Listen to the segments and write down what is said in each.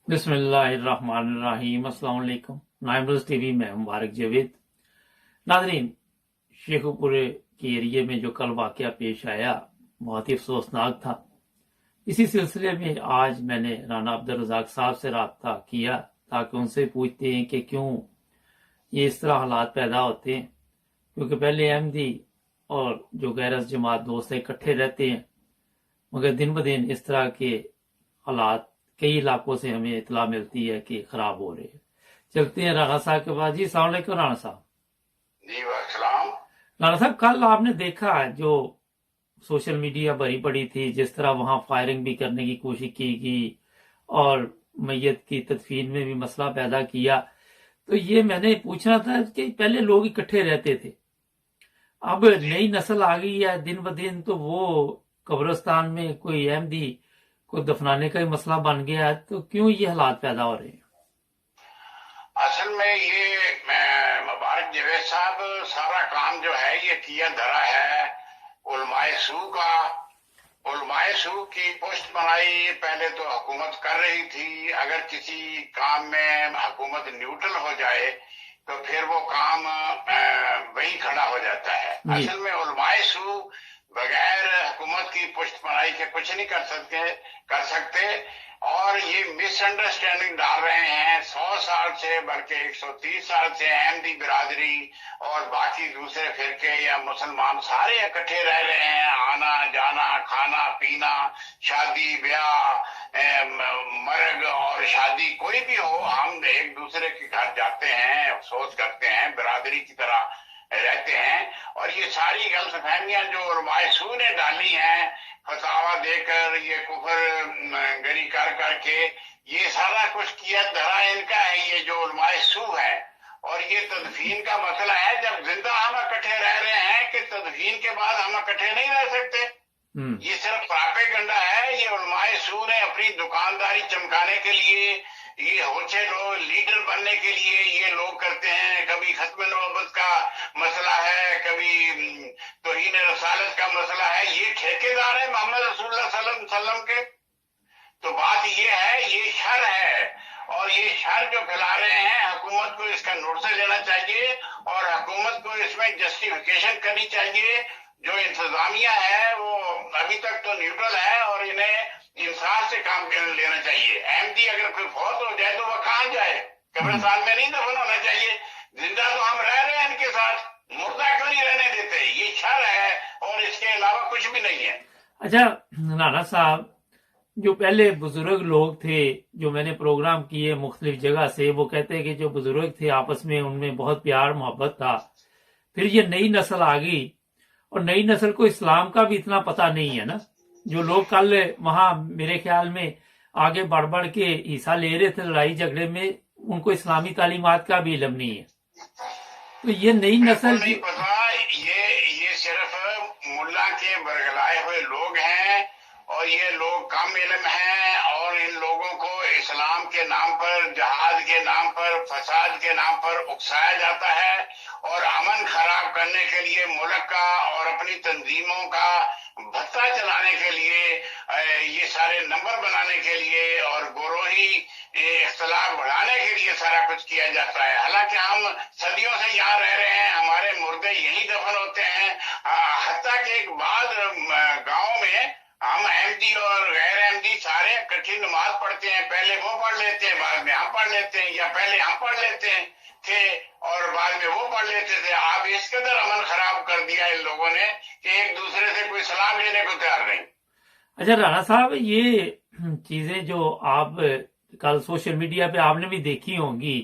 बिस्मिल्लाहिर्रहमानिर्रहीम। अस्सलाम वालेकुम। नाइम न्यूज़ टीवी में मुबारक जावेद। नाजरीन, शेखुपुर के एरिए में जो कल वाकया पेश आया बहुत ही अफसोसनाक था। इसी सिलसिले में आज मैंने राना अब्दुल रज़ाक साहब से रब्ता किया ताकि उनसे पूछते हैं कि क्यों ये इस तरह हालात पैदा होते हैं, क्योंकि पहले अहमदी और जो गैरस जमात दोस्त इकट्ठे रहते हैं, मगर दिन ब दिन इस तरह के हालात कई इलाकों से हमें इतला मिलती है कि खराब हो रहे हैं। चलते हैं राना साहब के पास। जी अस्सलाम वालेकुम राना साहब। जी वालेकुम। राना साहब, कल आपने देखा जो सोशल मीडिया भरी पड़ी थी, जिस तरह वहां फायरिंग भी करने की कोशिश की गई और मैयत की तदफीन में भी मसला पैदा किया। तो ये मैंने पूछना था कि पहले लोग इकट्ठे रहते थे, अब नई नस्ल आ गई है दिन ब दिन, तो वो कब्रिस्तान में कोई अहमदी को दफनाने का ही मसला बन गया है। तो क्यों ये हालात पैदा हो रहे हैं? असल में ये मुबारक जावेद साहब सारा काम जो है ये किया धरा है उलमाए सू का। उलमाए सू की पोस्ट बनाई, पहले तो हुकूमत कर रही थी, अगर किसी काम में हुकूमत न्यूट्रल हो जाए तो फिर वो काम वही खड़ा हो जाता है। असल में उलमाए सू बगैर हुकूमत की पुष्ट बनाई के कुछ नहीं कर सकते और ये मिसअंडरस्टैंडिंग डाल रहे हैं 100 साल से, बल्कि 130 साल से अहमदी बिरादरी और बाकी दूसरे फिरके या मुसलमान सारे इकट्ठे रह रहे हैं। आना जाना, खाना पीना, शादी ब्याह, मर्ग और शादी कोई भी हो, हम एक दूसरे के घर जाते हैं, अफसोस करते हैं, बिरादरी की तरह रहते हैं। और ये सारी गलतफहमियां जो उलमाए सू ने डाली हैं फतावा देकर, ये कुफर गरी कर करके, ये सारा कुछ किया धरा इनका है, ये जो उलमाए सू है। और ये तदफीन का मसला है, जब जिंदा हम इकट्ठे रह रहे हैं कि तदफीन के बाद हम इकट्ठे नहीं रह सकते। ये सिर्फ प्रोपेगेंडा है। ये उलमाए सू ने अपनी दुकानदारी चमकाने के लिए, ये होचे लोग लीडर बनने के लिए ये लोग करते हैं। कभी खत्म नबूवत का मसला है, कभी तौहीन रसालत का मसला है। ये ठेकेदार है मोहम्मद रसूलुल्लाह सल्लल्लाहु अलैहि वसल्लम के। तो बात ये है, ये शर है और ये शर जो फैला रहे हैं, हुकूमत को इसका नोटिस लेना चाहिए और हुकूमत को इसमें जस्टिफिकेशन करनी चाहिए। जो इंतजामिया है वो अभी तक तो न्यूट्रल है और इन्हें इंसाफ से काम लेना चाहिए। अहमदी अगर कोई फौत हो जाए तो वह कहाँ जाए? कब्रिस्तान में नहीं दफन होना चाहिए। जिंदा तो हम रह रहे हैं इनके साथ, मुर्दा क्यों नहीं रहने देते? ये शर है और इसके अलावा कुछ भी नहीं है। अच्छा राना साहब, जो पहले बुजुर्ग लोग थे, जो मैंने प्रोग्राम किए मुख्तलिफ जगह से, वो कहते हैं कि जो बुजुर्ग थे आपस में उनमें बहुत प्यार मोहब्बत था। फिर ये नई नस्ल आ गई और नई नस्ल को इस्लाम का भी इतना पता नहीं है ना। जो लोग कल वहां मेरे ख्याल में आगे बढ़ बढ़ के हिस्सा ले रहे थे लड़ाई झगड़े में, उनको इस्लामी तालीमात का भी इल्म नहीं है। तो ये नई नस्ल नहीं पता, ये सिर्फ मुल्ला के बरगलाए हुए लोग हैं और ये लोग कम इल्म हैं और इन लोगों को इस्लाम के नाम पर, जहाद के नाम पर, फसाद के नाम पर उकसाया जाता है और अमन खराब करने के लिए मुल्क का और अपनी तंजीमों का भत्ता चलाने के लिए, ये सारे नंबर बनाने के लिए और गोरोही इख्तलाफ बढ़ाने के लिए सारा कुछ किया जाता है। हालांकि हम सदियों से यहाँ रह रहे हैं, हमारे मुर्दे यही दफन होते हैं। हत्ता के एक बाद गाँव में हम अहमदी और गैर अहमदी सारे इकट्ठी नमाज पढ़ते हैं। पहले वो पढ़ लेते हैं, बाद में हम पढ़ लेते हैं, या पहले हम पढ़ लेते हैं थे और बाद में वो पढ़ लेते थे। आप इस कदर अमन खराब कर दिया इन लोगों ने कि एक दूसरे से कोई सलाम लेने को तैयार नहीं। अच्छा राना साहब, ये चीजें जो आप कल सोशल मीडिया पे आपने भी देखी होंगी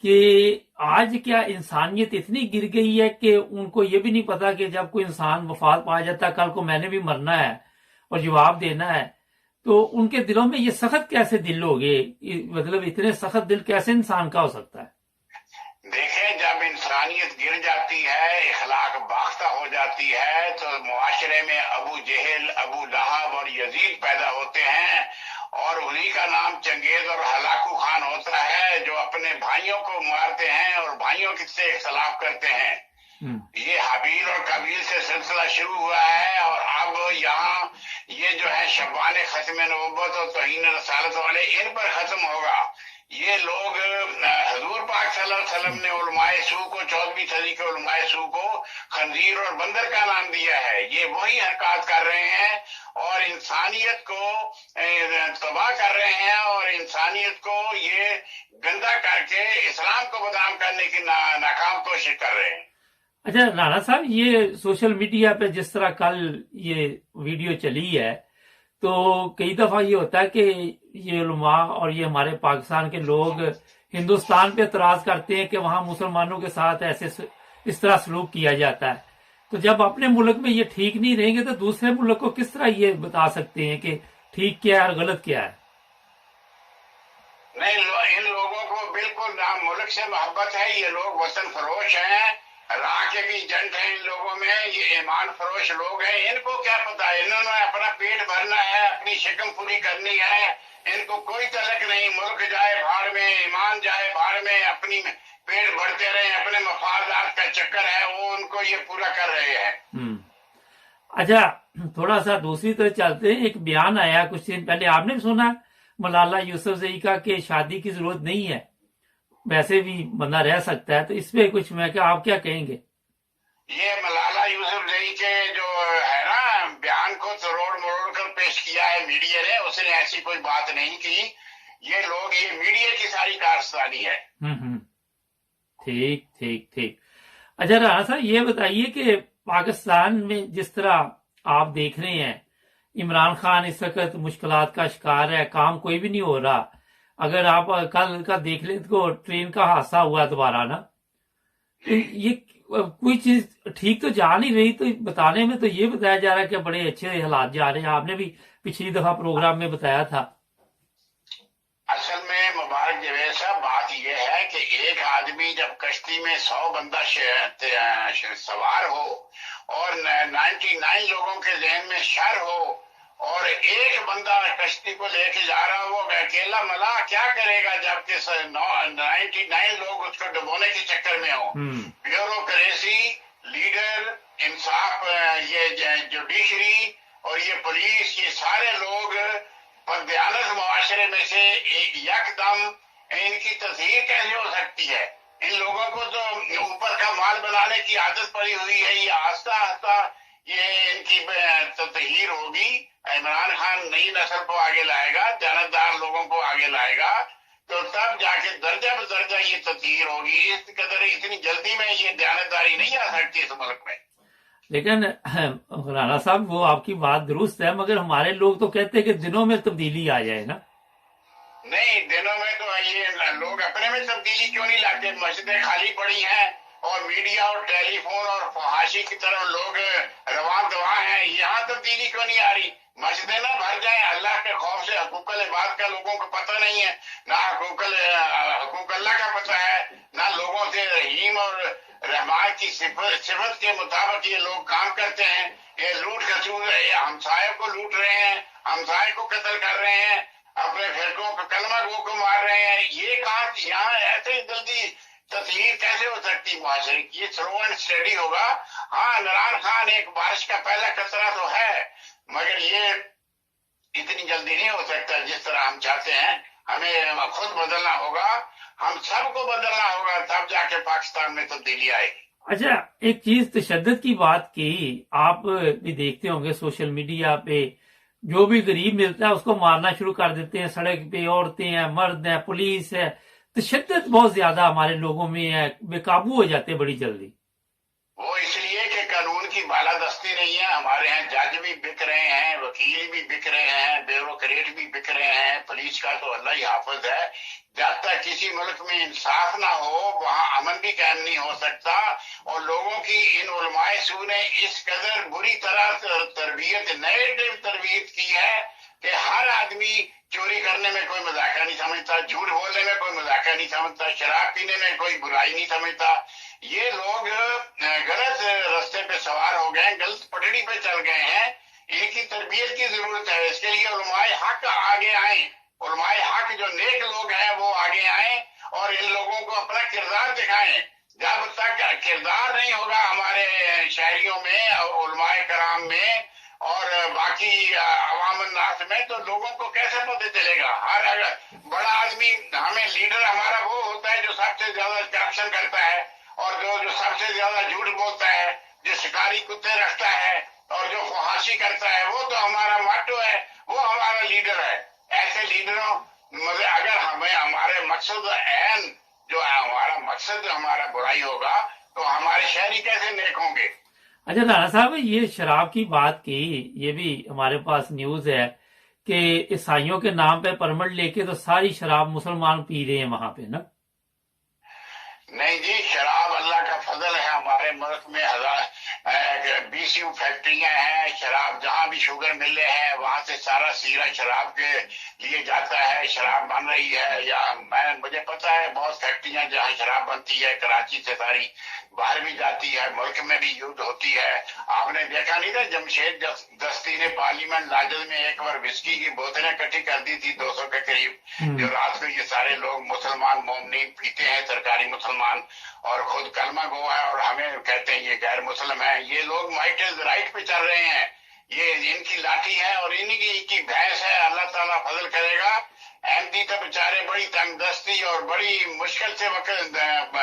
कि आज क्या इंसानियत इतनी गिर गई है कि उनको ये भी नहीं पता कि जब कोई इंसान वफात पा जाता है, कल को मैंने भी मरना है और जवाब देना है, तो उनके दिलों में ये सख्त कैसे दिल हो गए? मतलब इतने सख्त दिल कैसे इंसान का हो सकता है? देखें, जब इंसानियत गिर जाती है, इखलाक बाख्ता हो जाती है, तो मुआशरे में अबू जहल, अबू लहब और यजीद पैदा होते हैं और उन्हीं का नाम चंगेज और हलाकू खान होता है, जो अपने भाइयों को मारते हैं और भाइयों से इख्तलाफ करते हैं। ये हाबील और कबील से सिलसिला शुरू हुआ है और अब यहाँ یہ جو ہے شبان ختم نبوت اور توہین رسالت والے، ان پر ختم ہوگا۔ یہ لوگ حضور پاک صلی اللہ علیہ وسلم نے علماء سو کو 14ویں صدی کے علماء سو کو خنزیر اور بندر کا نام دیا ہے۔ یہ وہی حرکات کر رہے ہیں اور انسانیت کو تباہ کر رہے ہیں اور انسانیت کو یہ گندا کر کے اسلام کو بدنام کرنے کی ناکام کوشش کر رہے ہیں۔ اچھا رانا صاحب، یہ سوشل میڈیا پہ جس طرح کل یہ ویڈیو چلی ہے تو کئی دفعہ یہ ہوتا ہے کہ یہ علماء اور یہ ہمارے پاکستان کے لوگ ہندوستان پہ اعتراض کرتے ہیں کہ وہاں مسلمانوں کے ساتھ اس طرح سلوک کیا جاتا ہے، تو جب اپنے ملک میں یہ ٹھیک نہیں رہیں گے تو دوسرے ملک کو کس طرح یہ بتا سکتے ہیں کہ ٹھیک کیا ہے اور غلط کیا ہے؟ نہیں، ان لوگوں کو بالکل نہ ملک سے محبت ہے، یہ لوگ وطن فروش ہیں، راہ کے بھی ایجنٹ ہیں ان لوگوں میں، یہ ایمان فروش لوگ ہیں۔ ان کو کیا پتا ہے، انہوں نے اپنا پیٹ بھرنا ہے، اپنی شکم پوری کرنی ہے، ان کو کوئی تعلق نہیں، ملک جائے بھاڑ میں، ایمان جائے بھاڑ میں، اپنی پیٹ بھرتے رہے، اپنے مفادات کا چکر ہے وہ ان کو یہ پورا کر رہے ہیں۔ اچھا تھوڑا سا دوسری طرف چلتے ہیں، ایک بیان آیا کچھ دن پہلے، آپ نے بھی سنا ملالہ یوسفزئی کا کہ شادی کی ضرورت نہیں ہے، ویسے بھی بندہ رہ سکتا ہے، تو اس پہ کچھ میں کہ آپ کیا کہیں گے؟ یہ ملالہ یوسفزئی کے جو ہے نا بیان کو توڑ مروڑ کر پیش کیا ہے میڈیا نے، اس نے ایسی کوئی بات نہیں کی، یہ لوگ یہ میڈیا کی ساری کارستانی ہے۔ ٹھیک ٹھیک ٹھیک۔ اچھا رانا صاحب یہ بتائیے کہ پاکستان میں جس طرح آپ دیکھ رہے ہیں عمران خان اس وقت مشکلات کا شکار ہے، کام کوئی بھی نہیں ہو رہا، اگر آپ کل کا دیکھ لیں تو ٹرین کا حادثہ ہوا دوبارہ نا، تو یہ کوئی چیز ٹھیک تو جا نہیں رہی، تو بتانے میں تو یہ بتایا جا رہا ہے کہ بڑے اچھے حالات جا رہے ہیں، آپ نے بھی پچھلی دفعہ پروگرام میں بتایا تھا۔ اصل میں مبارک جاوید صاحب بات یہ ہے کہ ایک آدمی جب کشتی میں 100 بندہ سوار ہو اور 99 لوگوں کے ذہن میں شر ہو اور ایک بندہ کشتی کو لے کے جا رہا ہو، اکیلا ملا کیا کرے گا جبکہ 99 لوگ اس کو ڈبونے کے چکر میں ہو۔ بیوروکریسی، لیڈر، انصاف، یہ جوڈیشری اور یہ پولیس، یہ سارے لوگ بددیانت معاشرے میں سے یکدم ان کی تطہیر کیسے ہو سکتی ہے؟ ان لوگوں کو تو اوپر کا مال بنانے کی عادت پڑی ہوئی ہے، یہ آہستہ آہستہ یہ ان کی تطہیر ہوگی۔ عمران خان نئی نسل کو آگے لائے گا، دیانتدار لوگوں کو آگے لائے گا، تو تب جا کے درجہ بدرجہ یہ تطہیر ہوگی۔ اس قدر اتنی جلدی میں یہ دیانتداری نہیں آ سکتی اس ملک میں۔ لیکن رانا صاحب وہ آپ کی بات درست ہے، مگر ہمارے لوگ تو کہتے ہیں کہ دنوں میں تبدیلی آ جائے نا۔ نہیں، دنوں میں تو یہ لوگ اپنے میں تبدیلی کیوں نہیں لاتے؟ مسجدیں خالی پڑی ہیں اور میڈیا اور ٹیلی فون اور فحاشی کی طرف لوگ رواں دواں ہیں، یہاں تبدیلی کیوں نہیں آ رہی؟ مسجدیں نہ بھر جائیں، اللہ کے خوف سے حقوق العباد کا لوگوں کو پتہ نہیں ہے، نہ حقوق اللہ کا پتہ ہے، نہ لوگوں سے رحیم اور رحمان کی صفت کے مطابق یہ لوگ کام کرتے ہیں۔ یہ لوٹ کھسوٹ ہمسائے کو لوٹ رہے ہیں، ہمسائے کو قتل کر رہے ہیں، اپنے فرقوں کو کلمہ گو کو مار رہے ہیں، یہ کام یہاں ایسے جلدی تطہیر کیسے ہو سکتی معاشرے کی؟ یہ سلو اینڈ اسٹڈی ہوگا۔ ہاں، عمران خان ایک بارش کا پہلا قطرہ تو ہے، مگر یہ اتنی جلدی نہیں ہو سکتا جس طرح ہم چاہتے ہیں۔ ہمیں خود بدلنا ہوگا، ہم سب کو بدلنا ہوگا، تب جا کے پاکستان میں تبدیلی آئے گی۔ اچھا ایک چیز تشدد کی بات کی، آپ بھی دیکھتے ہوں گے سوشل میڈیا پہ جو بھی غریب ملتا ہے اس کو مارنا شروع کر دیتے ہیں، سڑک پہ عورتیں ہیں، مرد ہیں، پولیس ہے، تشدد بہت زیادہ ہمارے لوگوں میں ہے، بے قابو ہو جاتے بڑی جلدی۔ وہ اس لیے کہ قانون کی بالادستی نہیں ہے، ہمارے یہاں جج بھی بک رہے ہیں، وکیل بھی بک رہے ہیں، بیوروکریٹ بھی بک رہے ہیں، پولیس کا تو اللہ ہی حافظ ہے۔ جب تک کسی ملک میں انصاف نہ ہو وہاں امن بھی قائم نہیں ہو سکتا، اور لوگوں کی ان علماء سو نے اس قدر بری طرح نیگیٹو تربیت کی ہے کہ ہر آدمی چوری کرنے میں کوئی مذاقہ نہیں سمجھتا، جھوٹ بولنے میں کوئی مذاقہ نہیں سمجھتا، شراب پینے میں کوئی برائی نہیں سمجھتا۔ یہ لوگ غلط رستے پہ سوار ہو گئے ہیں، غلط پٹڑی پہ چل گئے ہیں، ان کی تربیت کی ضرورت ہے۔ اس کے لیے علماء حق آگے آئیں، علماء حق جو نیک لوگ ہیں وہ آگے آئیں اور ان لوگوں کو اپنا کردار دکھائیں۔ جب تک کردار نہیں ہوگا ہمارے شہریوں میں، علماء کرام میں اور باقی अमरनाथ में, तो लोगों को कैसे पता चलेगा? हर अगर बड़ा आदमी, हमें लीडर हमारा वो होता है जो सबसे ज्यादा करप्शन करता है, और जो सबसे ज्यादा झूठ बोलता है, जो शिकारी कुत्ते रखता है और जो फहाशी करता है, वो तो हमारा माटो है, वो हमारा लीडर है। ऐसे लीडरों मतलब अगर हमें हमारे मकसद एन जो है, हमारा मकसद हमारा बुराई होगा, तो हमारे शहरी कैसे नेक होंगे? अच्छा राणा साहब, ये शराब की बात की, ये भी हमारे पास न्यूज है कि ईसाइयों के नाम पे परमिट लेके तो सारी शराब मुसलमान पी रहे हैं वहां पे ना। नहीं जी, शराब अल्लाह का फजल है। हमारे मुल्क में 20 फैक्ट्रियां हैं। शराब जहां भी शुगर मिले हैं वहां से सारा सीरा शराब के लिए जाता है। शराब बन रही है, या मुझे पता है बहुत फैक्ट्रियां जहां शराब बनती है, कराची से सारी बाहर भी जाती है, मुल्क में भी यूज होती है। आपने देखा नहीं था जमशेद दस्ती ने पार्लियामेंट लाजल में एक बार विस्की की बोतलें इकट्ठी कर दी थी 200 के करीब, जो रात को ये सारे लोग मुसलमान मोमनीन पीते हैं, सरकारी मुसलमान, और खुद कलमा गो है और हमें कहते हैं ये गैर मुस्लिम है। ये लोग माइटल राइट पे चल रहे हैं, ये इनकी लाठी है और इन्हीं की भैंस है। अल्लाह ताला फजल करेगा। एमपी तो बेचारे बड़ी तंगदस्ती और बड़ी मुश्किल से वक्त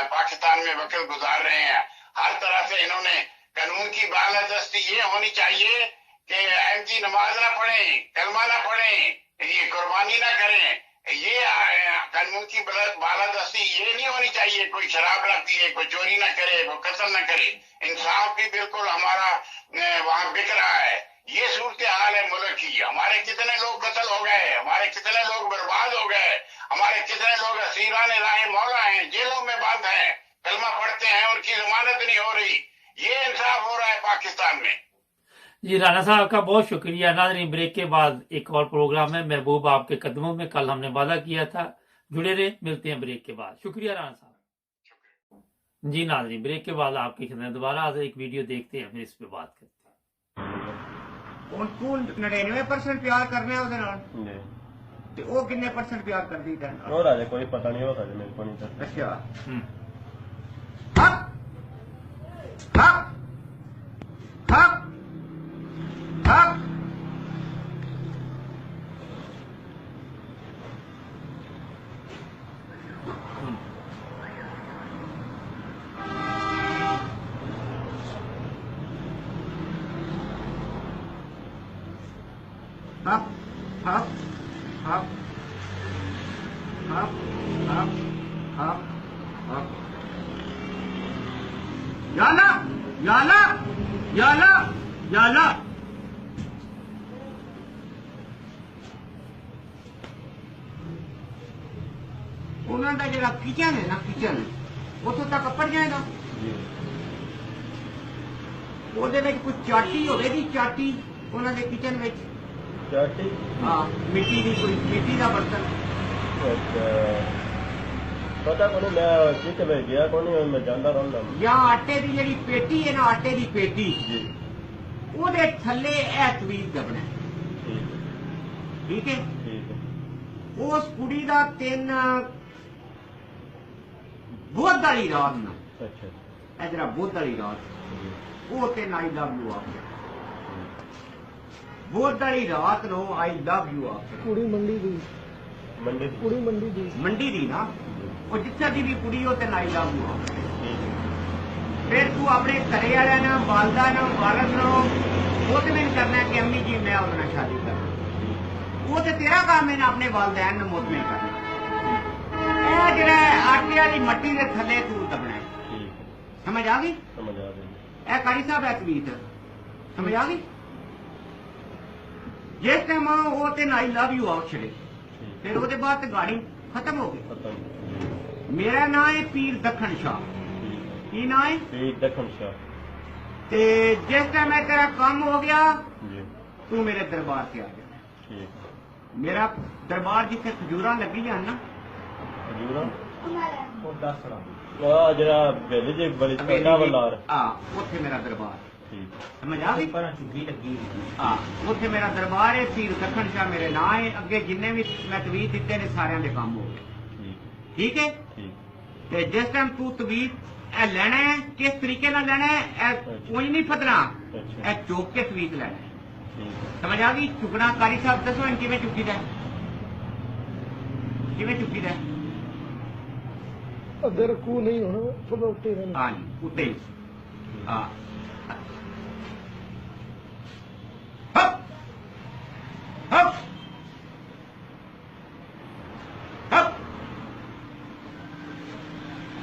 पाकिस्तान में वक्त गुजार रहे हैं। हर तरह से इन्होंने कानून की बालादस्ती ये होनी चाहिए कि एमपी नमाज ना पढ़ें, कलमा ना पढ़ें, ये कुर्बानी ना करें। ये कानून की बालादस्ती ये नहीं होनी चाहिए। कोई शराब ना पिए, कोई चोरी ना करे, कोई कत्ल ना करे। इंसाफ भी बिल्कुल हमारा वहाँ बिक रहा है। ये सूरत हाल है मुल्क की। हमारे कितने लोग कत्ल हो गए, हमारे कितने लोग बर्बाद हो गए, हमारे कितने लोग असीरान राह मौला हैं, जेलों में बंद हैं, कलमा पढ़ते हैं, उनकी जमानत नहीं हो रही। ये इंसाफ हो रहा है पाकिस्तान में। जी राणा साहब का बहुत शुक्रिया। नाज़रीन, ब्रेक के बाद एक और प्रोग्राम है महबूब आपके कदमों में, कल हमने वादा किया था, जुड़े रहे। मिलते हैं ब्रेक के बाद। शुक्रिया राणा साहब। जी नाज़रीन, ब्रेक के बाद आपकी खिदमत दोबारा आज एक वीडियो देखते हैं, फिर इस पे बात करते हैं। तू 99% प्यार करने ਉਹਦੇ ਨਾਲ ਤੇ ਉਹ ਕਿੰਨੇ % ਪਿਆਰ ਕਰਦੀ ਤੈਨੂੰ ਨਾਲ? ਉਹ ਰਾਜੇ ਕੋਈ ਪਤਾ ਨਹੀਂ ਹੋਗਾ ਮੇਰੇ ਕੋਲ ਨਹੀਂ ਤਾਂ। ਅੱਛਾ ਹੱਕ ਹੱਕ ਹੱਕ ਹੱਕ Up, up, up, up, up, up, up. Yalla, yalla, yalla, yalla. ਉਹਨਾਂ ਦਾ ਜਿਹੜਾ ਕਿਚਨ ਹੈ ਨਾ, ਕਿਚਨ ਉੱਥੋਂ ਤੱਕ ਪੜ ਜਾਏਗਾ। ਉਹਦੇ ਵਿੱਚ ਕੋਈ ਚਾਟੀ ਹੋਵੇਗੀ, ਚਾਟੀ ਉਹਨਾਂ ਦੇ ਕਿਚਨ ਵਿੱਚ। ਚਾਟੀ? ਹਾਂ, ਮਿੱਟੀ ਦੀ, ਕੋਈ ਮਿੱਟੀ ਦਾ ਬਰਤਨ। ਪਤਾ ਕੋਈ ਮੈਂ ਕਿਤੇ ਵੇ ਗਿਆ ਕੋਈ ਮੈਂ ਜਾਂਦਾ ਰਹਿੰਦਾ। ਜਾਂ ਆਟੇ ਦੀ ਜਿਹੜੀ ਪੇਟੀ ਹੈ ਨਾ, ਆਟੇ ਦੀ ਪੇਟੀ, ਜੀ, ਉਹਦੇ ਥੱਲੇ ਇਹ ਤਵੀਜ਼ ਦਬਣਾ। ਠੀਕ ਹੈ? ਠੀਕ ਹੈ। ਉਸ ਕੁੜੀ ਦਾ 3 ਬੁੱਧ ਵਾਲੀ ਰਾਤ ਨੂੰ, ਅੱਛਾ, ਇਹ ਜਿਹੜਾ ਬੁੱਧ ਵਾਲੀ ਰਾਤ, ਉਹ ਤੇ ਆਈ ਲਵ ਯੂ ਆਖਿਆ। ਬੁੱਧ ਵਾਲੀ ਰਾਤ ਨੂੰ ਆਈ ਲਵ ਯੂ ਆਖਿਆ। ਕੁੜੀ ਮੰਡੀ ਦੀ, ਕੁੜੀ ਮੰਡੀ ਦੀ ਨਾ, ਉਹ ਜਿੱਥੇ ਦੀ ਵੀ ਕੁੜੀ ਉਹ ਤੇ ਆਈ ਲਵ ਯੂ ਆਖਿਆ। ਫਿਰ ਤੂੰ ਆਪਣੇ ਘਰੇ ਵਾਲਿਆਂ ਨਾਲ, ਵਾਲਦਾ ਨਾਲ, ਵਾਲਦ ਨਾਲ ਉਹ ਤੇ ਮੈਨੂੰ ਕਰਨਾ ਕਿ ਅੰਮੀ ਜੀ ਮੈਂ ਉਹਦੇ ਨਾਲ ਸ਼ਾਦੀ ਕਰਨੀ। ਉਹ ਤੇ ਤੇਰਾ ਕੰਮ ਹੈ ਨਾ ਆਪਣੇ ਵਾਲਦੈਨ ਨੂੰ ਮੁਤਮਿਨ ਕਰਨਾ। ਇਹ ਜਿਹੜਾ ਆਟੇ ਵਾਲੀ ਮੱਟੀ ਦੇ ਥੱਲੇ ਤੂੰ ਦਬਣਾ। ਸਮਝ ਆ ਗਈ? ਸਮਝ ਆ ਗਈ। ਇਹ ਕਾਰੀ ਸਾਹਿਬ ਹੈ ਤਵੀਤ, ਸਮਝ ਆ ਗਈ? ਜਿਸ ਟਾਈਮ ਉਹ ਤੇ ਆਈ ਲਵ ਯੂ ਆਖ ਛੜੇ, ਫਿਰ ਉਹਦੇ ਬਾਅਦ ਤੇ ਗਾੜੀ ਖਤਮ ਹੋ ਗਈ। ਮੇਰਾ ਨਾਂ ਹੈ ਪੀਰ ਦੱਖਣ ਸ਼ਾਹ। ਕੀ ਨਾਂ ਹੈ? ਪੀਰ ਦੱਖਣ ਸ਼ਾਹ। ਤੇ ਜਿਸ ਟਾਈਮ ਇਹ ਤੇਰਾ ਕੰਮ ਹੋ ਗਿਆ, ਤੂੰ ਮੇਰੇ ਦਰਬਾਰ ਤੇ ਆ ਜਾ। ਮੇਰਾ ਦਰਬਾਰ ਜਿੱਥੇ ਖਜੂਰਾਂ ਲੱਗੀਆਂ ਨਾ, ਖਜੂਰਾਂ ਉਹ ਦੱਸਣਾ ਆ ਜਿਹੜਾ ਬਿੱਲ ਜੇ ਬੜੀ ਛੋਟਾ ਬਲਾਰ ਆ, ਉੱਥੇ ਮੇਰਾ ਦਰਬਾਰ। ਠੀਕ, ਸਮਝ ਆ ਗਈ? ਪਰ ਝੁੱਗੀ ਲੱਗੀ ਆ, ਉੱਥੇ ਮੇਰਾ ਦਰਬਾਰ ਹੈ। ਪੀਰ ਦੱਖਣ ਸ਼ਾਹ ਮੇਰੇ ਨਾਂ ਹੈ। ਅੱਗੇ ਜਿੰਨੇ ਵੀ ਮੈਂ ਤਵੀਤ ਦਿੱਤੇ ਨੇ ਸਾਰਿਆਂ ਦੇ ਕੰਮ ਹੋ ਗਏ। ਠੀਕ ਹੈ? ਤੇ ਜਿਸ ਟਾਈਮ ਤੂੰ ਤਵੀਤ ਇਹ ਲੈਣਾ ਹੈ, ਕਿਸ ਤਰੀਕੇ ਨਾਲ ਲੈਣਾ ਹੈ, ਇਹ ਕੋਈ ਨਹੀਂ ਫਤਣਾ, ਇਹ ਚੋਕ ਕੇ ਤਵੀਤ ਲੈਣਾ ਹੈ। समझ आ गई? चुकना कारी साहब दसो इन किवें चुकीदा है, किवें चुकीदा है? अगर रखू नहीं होना थोड़ा उत्ते रहना। हाँ जी, उत्ते ही। हाँ हप हप हप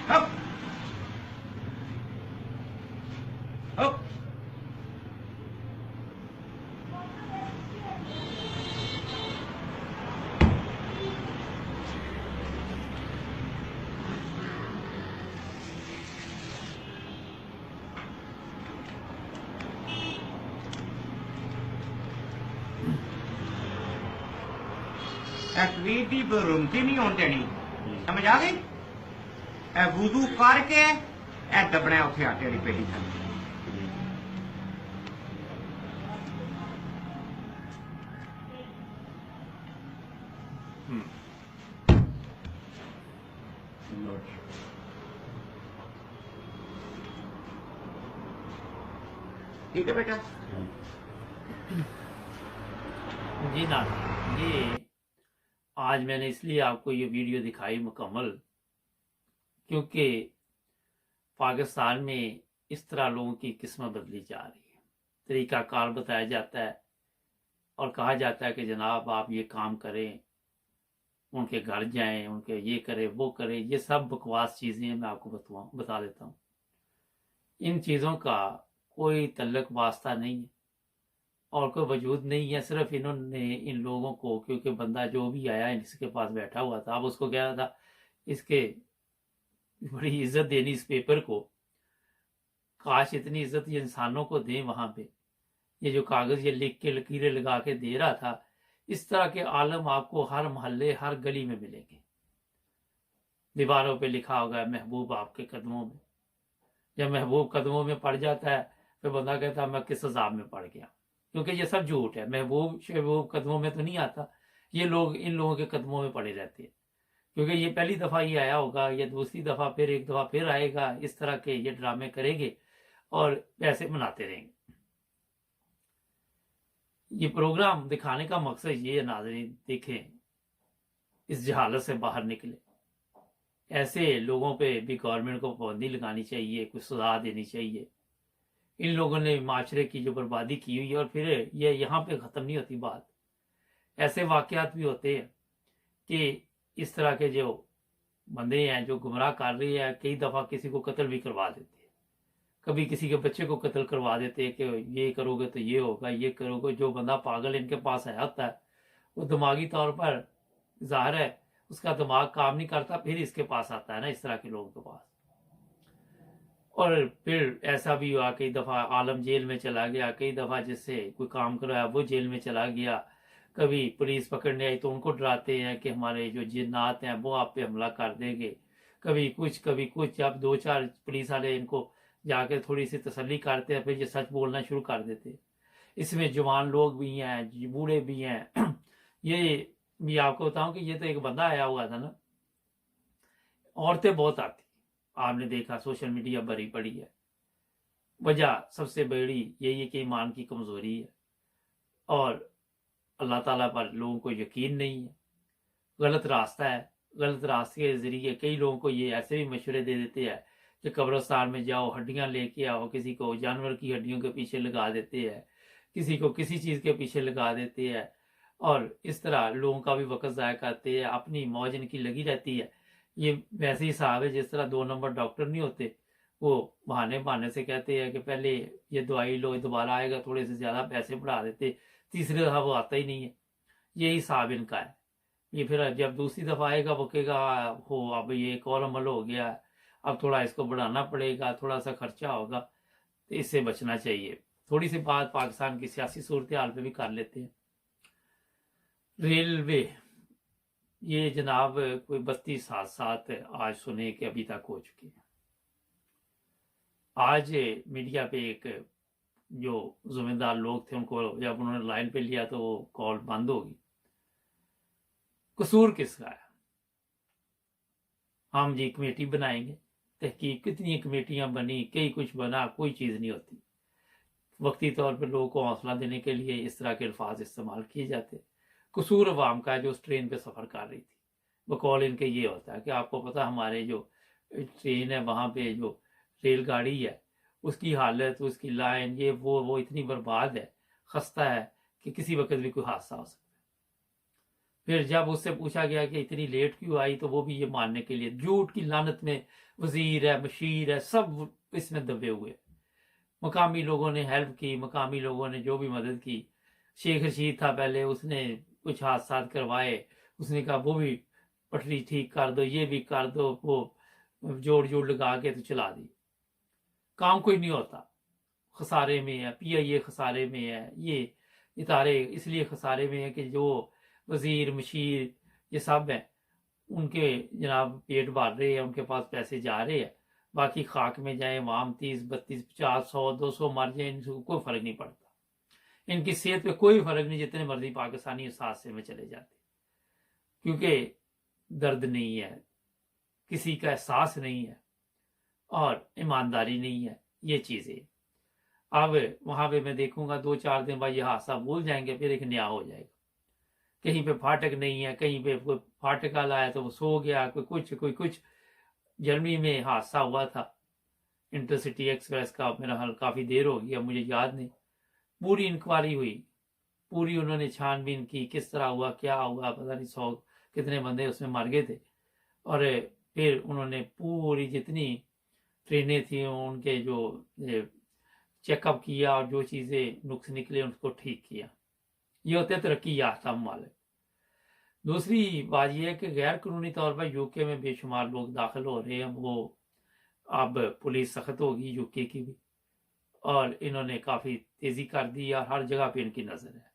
हप हप तस्वीर की बरुमती नहीं होने देनी, समझ आ गई? ए वुजू करके ए दबना उठे आ तेरी पेटी थले। ठीक है बेटा? जी ना, ये आज मैंने इसलिए आपको ये वीडियो दिखाई मुकम्मल, क्योंकि पाकिस्तान में इस तरह लोगों की किस्मत बदली जा रही है। तरीकाकार बताया जाता है और कहा जाता है कि जनाब आप ये काम करें, उनके घर जाएं, उनके ये करें वो करें। ये सब बकवास चीज़ें मैं आपको बता देता हूँ। इन चीज़ों का कोई तल्लक वास्ता नहीं है और कोई वजूद नहीं है। सिर्फ इन्होंने इन लोगों को, क्योंकि बंदा जो भी आया इसके पास बैठा हुआ था, अब उसको क्या था, इसके बड़ी इज्जत देनी इस पेपर को। काश इतनी इज्जत ये इंसानों को दें वहां पे। ये जो कागज ये लिख के लकीरें लगा के दे रहा था, इस तरह के आलम आपको हर मोहल्ले हर गली में मिलेंगे। दीवारों पे लिखा होगा महबूब आपके कदमों में। जब महबूब कदमों में पड़ जाता है फिर बंदा कहता है मैं किस अजाब में पड़ गया, क्योंकि ये सब झूठ है। महबूब शहबूब कदमों में तो नहीं आता, ये लोग इन लोगों के कदमों में पड़े रहते हैं। क्योंकि ये पहली दफ़ा ये आया होगा, या दूसरी दफ़ा फिर एक दफ़ा फिर आएगा। इस तरह के ये ड्रामे करेंगे और पैसे बनाते रहेंगे। ये प्रोग्राम दिखाने का मकसद ये है, नाज़रीन देखें, इस जहालत से बाहर निकले। ऐसे लोगों पे भी गवर्नमेंट को पाबंदी लगानी चाहिए, कुछ सजा देनी चाहिए। इन लोगों ने माशरे की जो बर्बादी की हुई है, और फिर ये यहाँ पे ख़त्म नहीं होती बात। ऐसे वाक़यात भी होते हैं कि इस तरह के जो बंदे हैं जो गुमराह कर रहे हैं, कई दफ़ा किसी को कत्ल भी करवा देते हैं। कभी किसी के बच्चे को कत्ल करवा देते हैं कि ये करोगे तो ये होगा, ये करोगे। जो बंदा पागल इनके पास आया होता है वो दिमागी तौर पर ज़ाहिर है उसका दिमाग काम नहीं करता, फिर इसके पास आता है ना, इस तरह के लोगों के पास। और फिर ऐसा भी हुआ, कई दफ़ा आलम जेल में चला गया, कई दफ़ा जिससे कोई काम कराया वो जेल में चला गया। कभी पुलिस पकड़ने आई तो उनको डराते हैं कि हमारे जो जिन्नात हैं वो आप पे हमला कर देंगे। कभी कुछ। अब 2-4 पुलिस वाले इनको जाके थोड़ी सी तसल्ली करते हैं, फिर ये सच बोलना शुरू कर देते हैं। इसमें जवान लोग भी हैं, बूढ़े भी हैं। ये भी आपको बताऊं कि ये तो एक बंदा आया हुआ था ना, औरतें बहुत आती, आपने देखा सोशल मीडिया भरी पड़ी है। वजह सबसे बड़ी यही है कि ईमान की कमजोरी है और अल्लाह ताला पर लोगों को यकीन नहीं है। गलत रास्ता है, गलत रास्ते के जरिए कई लोगों को ये ऐसे भी मशवरे दे देते हैं कि कब्रिस्तान में जाओ, हड्डियां लेके आओ। किसी को जानवर की हड्डियों के पीछे लगा देते हैं, किसी को किसी चीज़ के पीछे लगा देते हैं, और इस तरह लोगों का भी वक्त ज़ाया करते हैं। अपनी मौज इनकी लगी रहती है। ये वैसे ही साहब है जिस तरह 2 नंबर डॉक्टर नहीं होते, वो बहाने से कहते हैं कि पहले ये दवाई लो, दोबारा आएगा थोड़े से ज़्यादा पैसे बढ़ा देते, तीसरी दफ़ा वो आता ही नहीं है। यही हिसाब इनका है। ये फिर जब दूसरी दफ़ा आएगा वो कहेगा हो अब ये एक और अमल हो गया, अब थोड़ा इसको बढ़ाना पड़ेगा, थोड़ा सा खर्चा होगा। तो इससे बचना चाहिए। थोड़ी सी बात पाकिस्तान की सियासी सूरत हाल पे भी कर लेते हैं। रेलवे, ये जनाब कोई 32 हादसात आज सुने कि अभी तक हो चुके हैं। आज मीडिया पे एक जो जिम्मेदार लोग थे उनको जब उन्होंने लाइन पे लिया तो वो कॉल बंद हो गई। कसूर किसका है? हम जी कमेटी बनाएंगे, तहकीक कितनी कमेटियां बनी, कई कुछ बना, कोई चीज नहीं होती। وقتی طور پر لوگوں کو حوصلہ دینے کے لیے اس طرح کے الفاظ استعمال کیے جاتے. قصور عوام کا ہے جو اس ٹرین پہ سفر کر رہی تھی. بقول ان کے یہ ہوتا ہے کہ آپ کو پتہ ہمارے جو ٹرین ہے وہاں پہ جو ریل گاڑی ہے اس کی حالت، اس کی لائن، یہ وہ اتنی برباد ہے، خستہ ہے کہ کسی وقت بھی کوئی حادثہ ہو سکتا ہے. پھر جب اس سے پوچھا گیا کہ اتنی لیٹ کیوں آئی تو وہ بھی یہ ماننے کے لیے، جھوٹ کی لعنت میں وزیر ہے، مشیر ہے، سب اس میں دبے ہوئے. مقامی لوگوں نے ہیلپ کی، مقامی لوگوں نے جو بھی مدد کی. شیخ رشید تھا پہلے، اس نے کچھ حادثات کروائے، اس نے کہا وہ بھی پٹری ٹھیک کر دو، یہ بھی کر دو، وہ جوڑ لگا کے تو چلا دی. کام کوئی نہیں ہوتا، خسارے میں ہے. پی آئی اے خسارے میں ہے. یہ ادارے اس لیے خسارے میں ہے کہ جو وزیر، مشیر، یہ سب ہیں، ان کے جناب پیٹ بھر رہے ہیں، ان کے پاس پیسے جا رہے ہیں. باقی خاک میں جائیں عوام 30 32 50 100 200 مر جائیں، ان سے کوئی فرق نہیں پڑتا. ان کی صحت پہ کوئی فرق نہیں، جتنے مرضی پاکستانی اس حادثے میں چلے جاتے، کیونکہ درد نہیں ہے، کسی کا احساس نہیں ہے اور ایمانداری نہیں ہے. یہ چیزیں اب وہاں پہ میں دیکھوں گا 2-4 دن بعد یہ حادثہ بھول جائیں گے، پھر ایک نیا ہو جائے گا. کہیں پہ پھاٹک نہیں ہے، کہیں پہ کوئی پھاٹک والا ہے تو وہ سو گیا، کوئی کچھ. جرمنی میں حادثہ ہوا تھا انٹرسٹی ایکسپریس کا، میرا حال کافی دیر ہو گیا، مجھے یاد نہیں. پوری انکوائری ہوئی، پوری انہوں نے چھان بین کی، کس طرح ہوا، کیا ہوا، پتہ نہیں 100 کتنے بندے اس میں مر گئے تھے. اور پھر انہوں نے پوری جتنی ٹرینیں تھیں ان کے جو چیک اپ کیا اور جو چیزیں نقص نکلے ان کو ٹھیک کیا. یہ ہوتے ترقی یافتہ ممالک. دوسری بات یہ ہے کہ غیر قانونی طور پر یو کے میں بے شمار لوگ داخل ہو رہے ہیں. وہ اب پولیس سخت ہوگی یو کے کی بھی، اور انہوں نے کافی تیزی کر دی اور ہر جگہ پہ ان کی نظر ہے.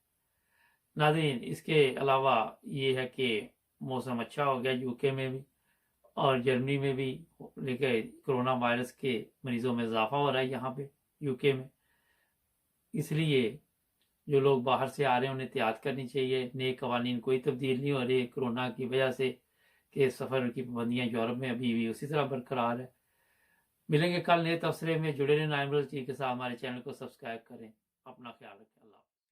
ناظرین، اس کے علاوہ یہ ہے کہ موسم اچھا ہو گیا یو کے میں بھی اور جرمنی میں بھی، لیکن کرونا وائرس کے مریضوں میں اضافہ ہو رہا ہے یہاں پہ یو کے میں. اس لیے جو لوگ باہر سے آ رہے ہیں انہیں احتیاط کرنی چاہیے. نئے قوانین کوئی تبدیل نہیں ہو رہی کرونا کی وجہ سے، کہ سفر کی پابندیاں یورپ میں ابھی بھی اسی طرح برقرار ہے. ملیں گے کل نئے تبصرے میں. جڑے رہیں نائب ٹی وی کے ساتھ. ہمارے چینل کو سبسکرائب کریں. اپنا خیال رکھیں. اللہ